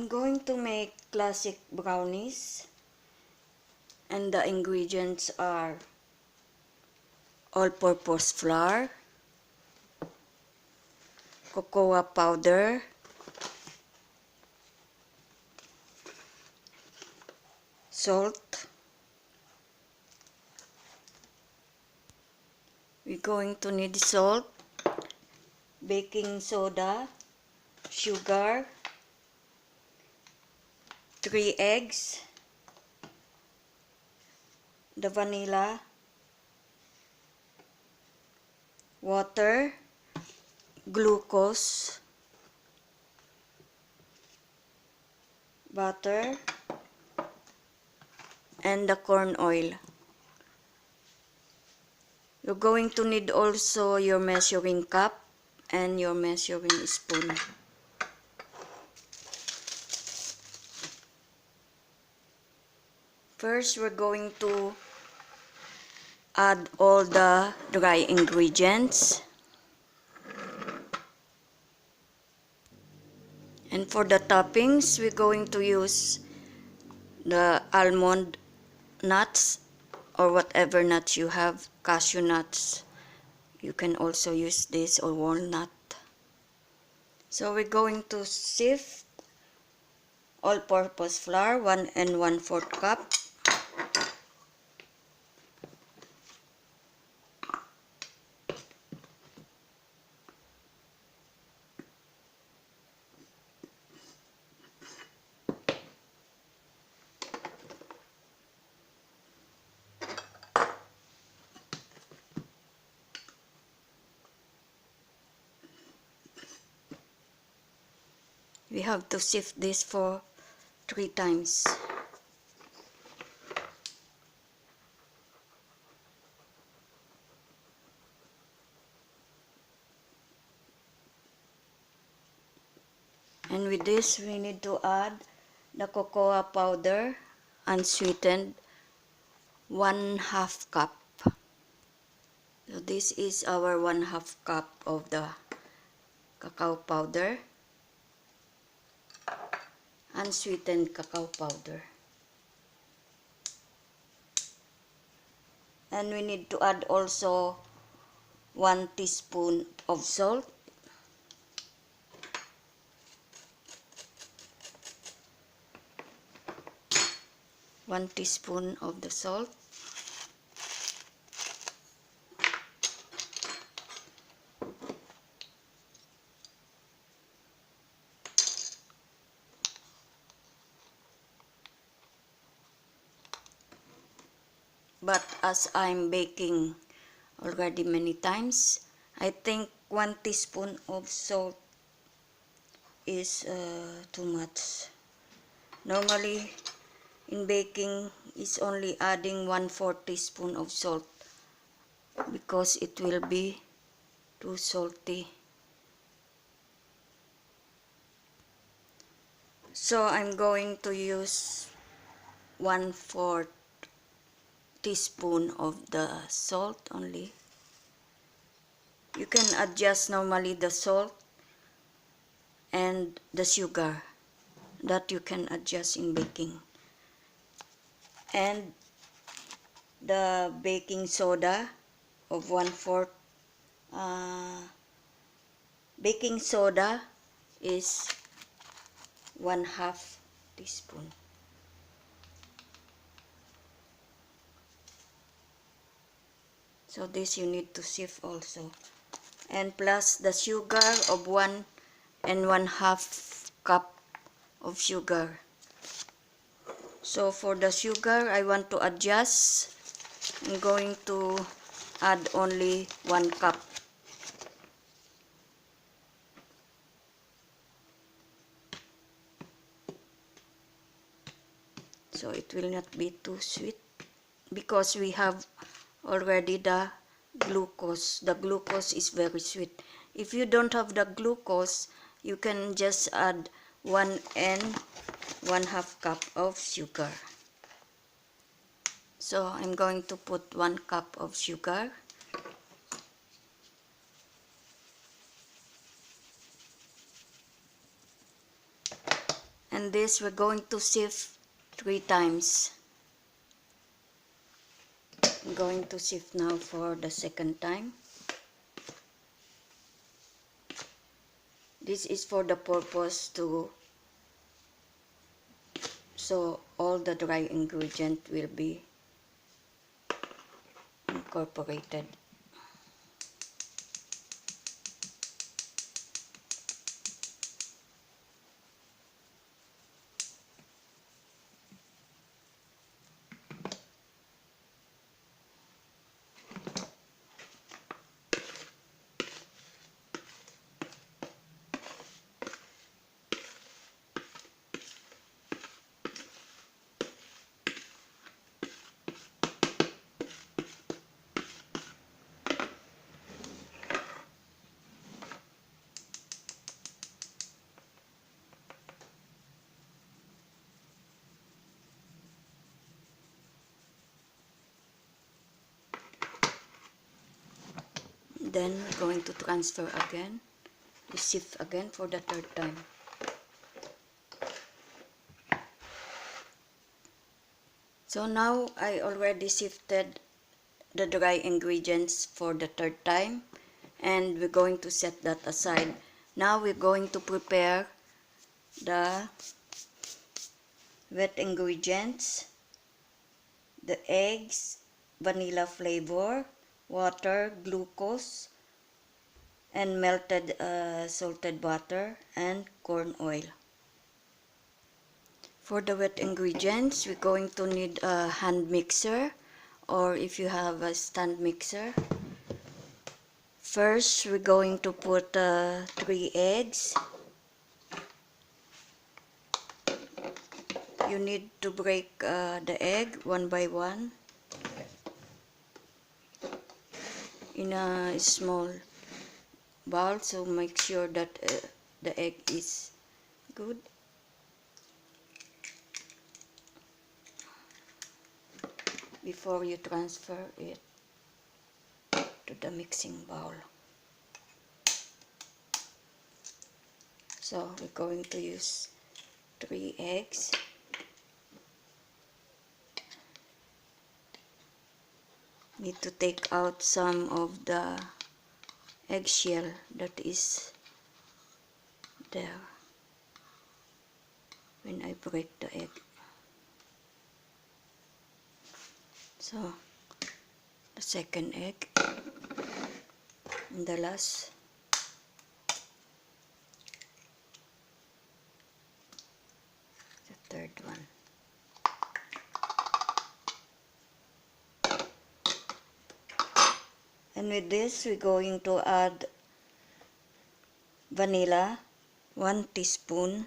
I'm going to make classic brownies, and the ingredients are all-purpose flour, cocoa powder, salt. We're going to need salt, baking soda, sugar, 3 eggs, the vanilla, water, glucose, butter, and the corn oil. You're going to need also your measuring cup and your measuring spoon. First, we're going to add all the dry ingredients. And for the toppings, we're going to use the almond nuts or whatever nuts you have, cashew nuts. You can also use this, or walnut. So we're going to sift all-purpose flour, 1 1/4 cup. We have to sift this for 3 times. And with this, we need to add the cocoa powder, unsweetened, 1/2 cup. So this is our 1/2 cup of the cacao powder, unsweetened cacao powder. And we need to add also 1 teaspoon of salt, 1 teaspoon of the salt, but as I'm baking already many times, I think 1 teaspoon of salt is too much. Normally, in baking, is only adding 1/4 teaspoon of salt because it will be too salty. So I'm going to use 1/4 teaspoon of the salt only. You can adjust normally the salt and the sugar that you can adjust in baking. And the baking soda of 1/4 baking soda is 1/2 teaspoon. So this you need to sift also. And plus the sugar of 1 1/2 cup of sugar. So for the sugar, I want to adjust. I'm going to add only 1 cup. So it will not be too sweet because we have already the glucose. The glucose is very sweet. If you don't have the glucose, you can just add 1 1/2 cup of sugar. So I'm going to put 1 cup of sugar. And this we're going to sift 3 times. I'm going to sift now for the second time. This is for the purpose to so all the dry ingredient will be incorporated. Then we're going to transfer again, sift again for the third time. So now I already sifted the dry ingredients for the third time, and we're going to set that aside. Now we're going to prepare the wet ingredients, the eggs, vanilla flavor, water, glucose, and melted salted butter and corn oil. For the wet ingredients, we're going to need a hand mixer, or if you have a stand mixer. First, we're going to put 3 eggs. You need to break the egg one by one in a small bowl, so make sure that the egg is good. Before you transfer it to the mixing bowl. So we're going to use 3 eggs. Need to take out some of the eggshell that is there when I break the egg. So the second egg and the last. The third one. And with this, we're going to add vanilla, 1 teaspoon.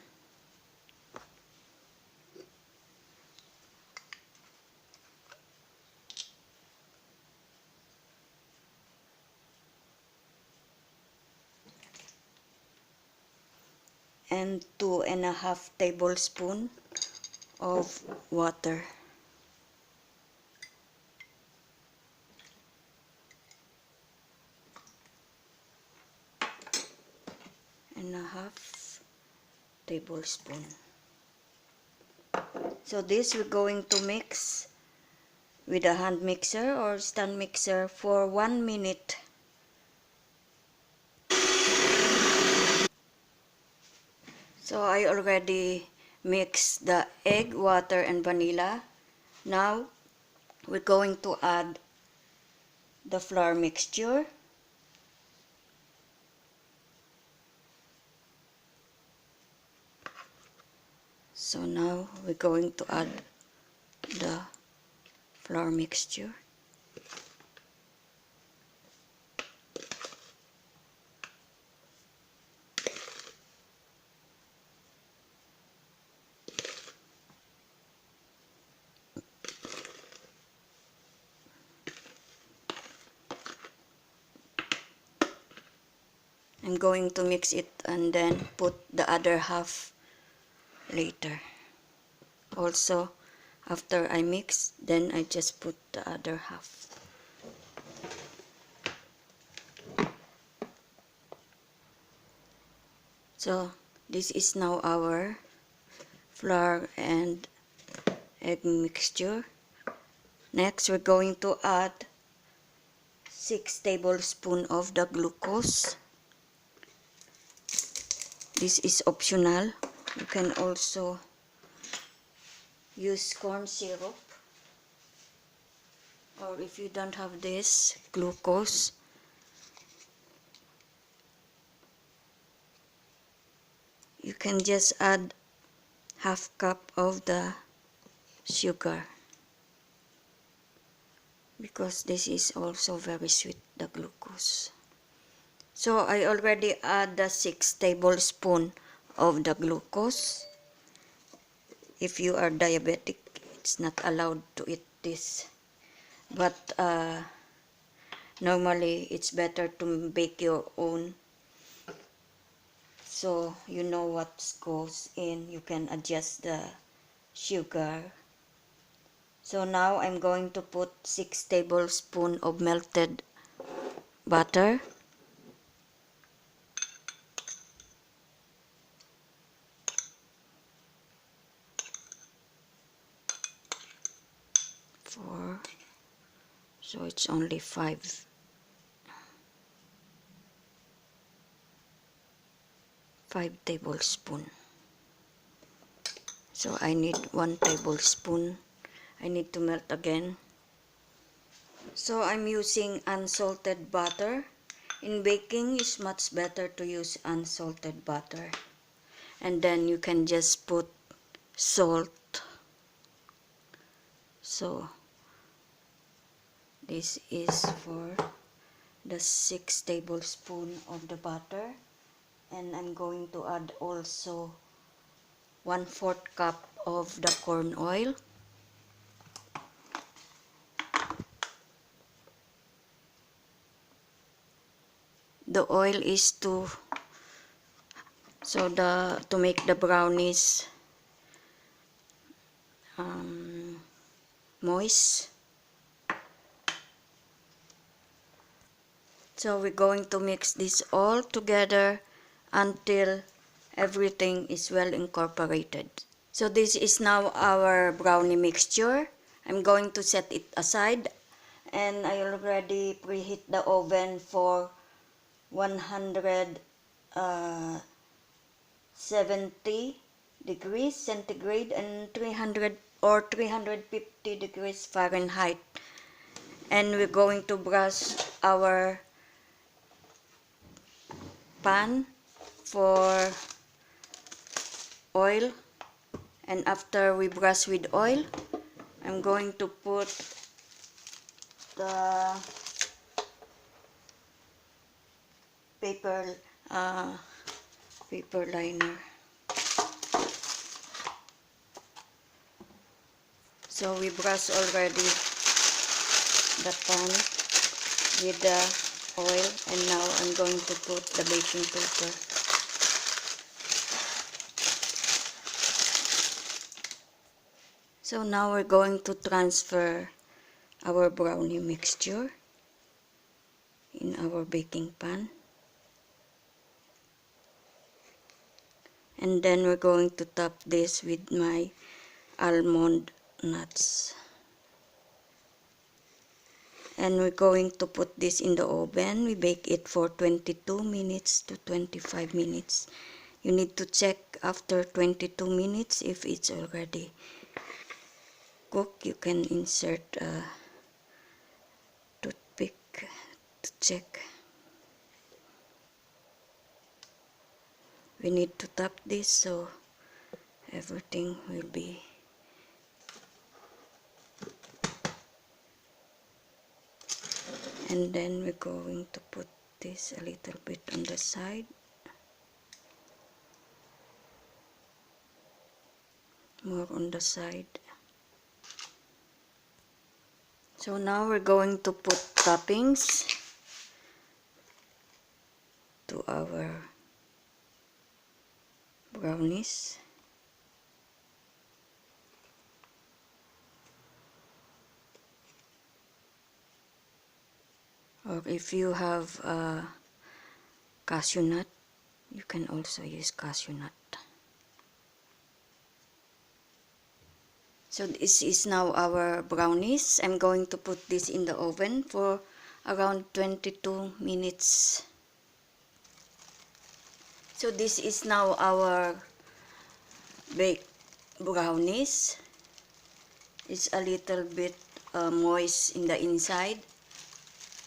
And 2.5 tablespoons of water. And a half tablespoon. So this we're going to mix with a hand mixer or stand mixer for 1 minute. So I already mixed the egg, water, and vanilla. Now we're going to add the flour mixture. So now we're going to add the flour mixture. I'm going to mix it and then put the other half later. Also, after I mix, then I just put the other half. So, this is now our flour and egg mixture. Next, we're going to add 6 tablespoons of the glucose. This is optional. You can also use corn syrup, or if you don't have this glucose, you can just add half cup of the sugar, because this is also very sweet, the glucose. So I already add the 6 tablespoons of the glucose. If you are diabetic, it's not allowed to eat this. But normally it's better to bake your own, so you know what goes in. You can adjust the sugar. So now I'm going to put 6 tablespoons of melted butter. Four. So it's only 5 tablespoons. So I need 1 tablespoon. I need to melt again. So I'm using unsalted butter. In baking, it's much better to use unsalted butter. And then you can just put salt. So this is for the 6 tablespoons of the butter. And I'm going to add also 1/4 cup of the corn oil. The oil is to make the brownies moist. So we're going to mix this all together until everything is well incorporated. So this is now our brownie mixture. I'm going to set it aside, and I already preheat the oven for 170 degrees centigrade and 300 or 350 degrees Fahrenheit. And we're going to brush our pan for oil, and after we brush with oil, I'm going to put the paper paper liner. So we brush already the pan with the oil, and now I'm going to put the baking paper. So now we're going to transfer our brownie mixture in our baking pan. And then we're going to top this with my almond nuts. And we're going to put this in the oven. We bake it for 22 minutes to 25 minutes. You need to check after 22 minutes if it's already cooked. You can insert a toothpick to check. We need to tap this so everything will be and then we're going to put this a little bit on the side, more on the side. So now we're going to put toppings to our brownies. Or if you have cashew nut, you can also use cashew nut. So this is now our brownies. I'm going to put this in the oven for around 22 minutes. So this is now our baked brownies. It's a little bit moist in the inside.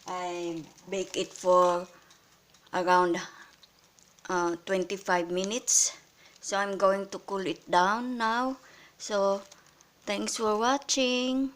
I bake it for around 25 minutes. So I'm going to cool it down now. So thanks for watching.